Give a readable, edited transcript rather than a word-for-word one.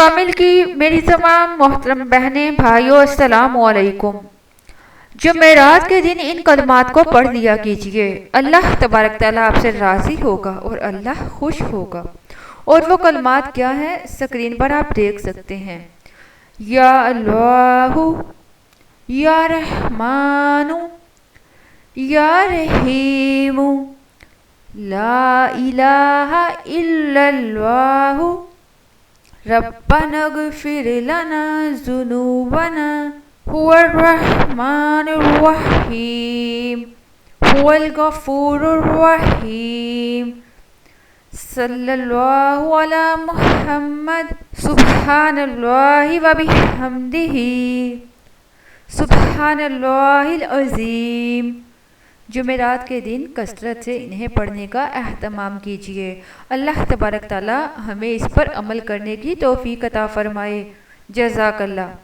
شامل کی میری تمام محترم بہنیں بھائیوں السلام علیکم۔ جمعرات کے دن ان کلمات کو پڑھ لیا کیجئے، اللہ تبارک تعالیٰ آپ سے راضی ہوگا اور اللہ خوش ہوگا۔ اور وہ کلمات کیا ہیں سکرین پر آپ دیکھ سکتے ہیں۔ یا اللہ، یا رحمان، یا رحیم، لا الہ الا اللہ، ربنا اغفر لنا ذنوبنا، هو الرحمن الرحیم، هو الغفور الرحیم، صلی اللہ علی محمد، سبحان اللہ و بحمدہ، سبحان اللہ العظیم۔ جمعرات کے دن کثرت سے انہیں پڑھنے کا اہتمام کیجیے۔ اللہ تبارک تعالیٰ ہمیں اس پر عمل کرنے کی توفیق عطا فرمائے۔ جزاک اللہ۔